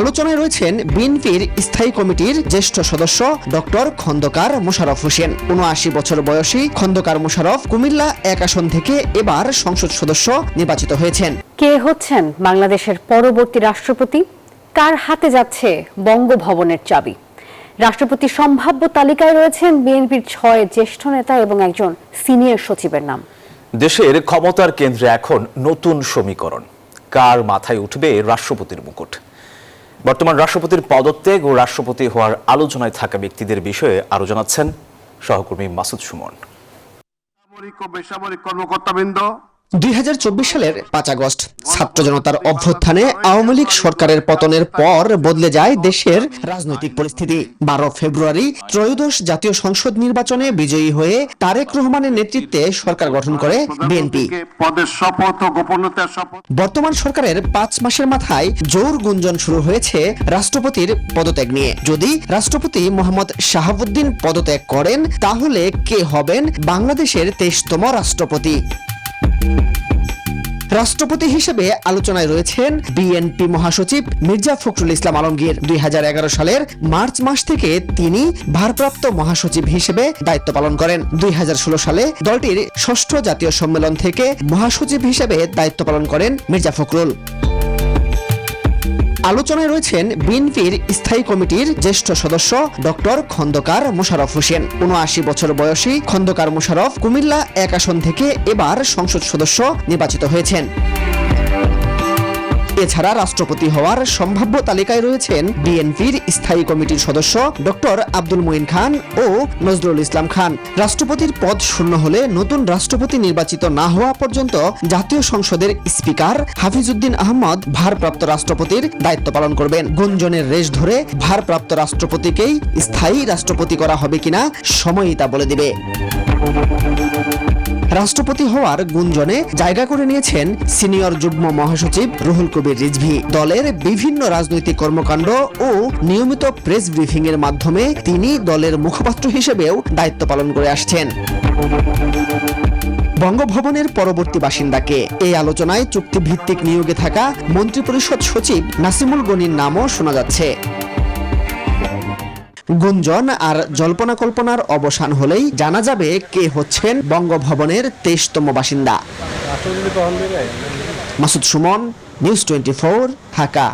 আলোচনায় রয়েছেন বিএনপির স্থায়ী কমিটির জ্যেষ্ঠ সদস্য ডক্টর খন্দকার মোশাররফ হোসেন। ৭৯ বছর বয়সী খন্দকার মোশাররফ কুমিল্লা ১ আসন থেকে এবার সংসদ সদস্য নির্বাচিত হয়েছেন। কে হচ্ছেন বাংলাদেশের পরবর্তী রাষ্ট্রপতি? কার হাতে যাচ্ছে বঙ্গভবনের চাবি? রাষ্ট্রপতির সম্ভাব্য তালিকায় রয়েছেন বিএনপির ৬ জ্যেষ্ঠ নেতা এবং একজন সিনিয়র সচিবের নাম। দেশের ক্ষমতার কেন্দ্রে এখন নতুন সমীকরণ, কার মাথায় উঠবে রাষ্ট্রপতির মুকুট। বর্তমান রাষ্ট্রপতির পদত্যাগ ও রাষ্ট্রপতি হওয়ার আলোচনায় থাকা ব্যক্তিদের বিষয়ে আরো জানাচ্ছেন সহকর্মী মাসুদ সুমন। সামরিক ও বেসামরিক কর্মকর্তাবৃন্দ ২০২৪ সালের ৫ আগস্ট ছাত্র জনতার অভ্যুত্থানে আওয়ামী লীগ সরকারের পতনের পর বদলে যায় দেশের রাজনৈতিক পরিস্থিতি। ১২ ফেব্রুয়ারি ত্রয়োদশ জাতীয় সংসদ নির্বাচনে বিজয়ী হয়ে তারেক রহমানের নেতৃত্বে সরকার গঠন করে বিএনপি। পদের শপথ ও গোপনীয়তার শপথ। বর্তমান সরকারের ৫ মাসের মাথায় জোর গুঞ্জন শুরু হয়েছে রাষ্ট্রপতির পদত্যাগ নিয়ে। যদি রাষ্ট্রপতি মোহাম্মদ শাহাবুদ্দিন পদত্যাগ করেন তাহলে কে হবেন বাংলাদেশের ২৩তম রাষ্ট্রপতি? রাষ্ট্রপতি হিসেবে আলোচনায় রয়েছেন বিএনপি মহাসচিব মির্জা ফখরুল ইসলাম আলমগীর। ২০১১ সালের মার্চ মাস থেকে তিনি ভারপ্রাপ্ত মহাসচিব হিসেবে দায়িত্ব পালন করেন। ২০১৬ সালে দলটির ৬ষ্ঠ জাতীয় সম্মেলন থেকে মহাসচিব হিসেবে দায়িত্ব পালন করেন মির্জা ফখরুল। আলোচনায় রয়েছেন বিএনপির স্থায়ী কমিটির জ্যেষ্ঠ সদস্য ডক্টর খন্দকার মোশাররফ হোসেন। ৭৯ বছর বয়সী খন্দকার মোশাররফ কুমিল্লা ১ আসন থেকে এবার সংসদ সদস্য নির্বাচিত হয়েছেন। এছাড়া রাষ্ট্রপতি হওয়ার সম্ভাব্য তালিকায় রয়েছেন বিএনপির স্থায়ী কমিটির সদস্য ডক্টর আব্দুল মঈন খান ও নজরুল ইসলাম খান। রাষ্ট্রপতির পদ শূন্য হলে নতুন রাষ্ট্রপতি নির্বাচিত না হওয়া পর্যন্ত জাতীয় সংসদের স্পিকার হাফিজউদ্দিন আহমদ ভারপ্রাপ্ত রাষ্ট্রপতির দায়িত্ব পালন করবেন। গুঞ্জনের রেশ ধরে ভারপ্রাপ্ত রাষ্ট্রপতিকেই স্থায়ী রাষ্ট্রপতি করা হবে কিনা সময়ই তা বলে দিবে। রাষ্ট্রপতি হওয়ার গুঞ্জনে জায়গা করে নিয়েছেন সিনিয়র যুগ্ম মহাসচিব রুহুল কবির রিজভী। দলের বিভিন্ন রাজনৈতিক কর্মকাণ্ড ও নিয়মিত প্রেস ব্রিফিং এর মাধ্যমে তিনি দলের মুখপাত্র হিসেবেও দায়িত্ব পালন করে আসছেন। বঙ্গভবনের পরবর্তী বাসিন্দাকে এই আলোচনায় চুক্তিভিত্তিক নিয়োগে থাকা মন্ত্রিপরিষদ সচিব নাসিমুল গনির নামও শোনা যাচ্ছে। গুঞ্জন আর জল্পনা কল্পনার অবসান হলেই জানা যাবে কে হচ্ছেন বঙ্গভবনের ২৩তম বাসিন্দা। মাসুদ সুমন, নিউজ 24, ঢাকা।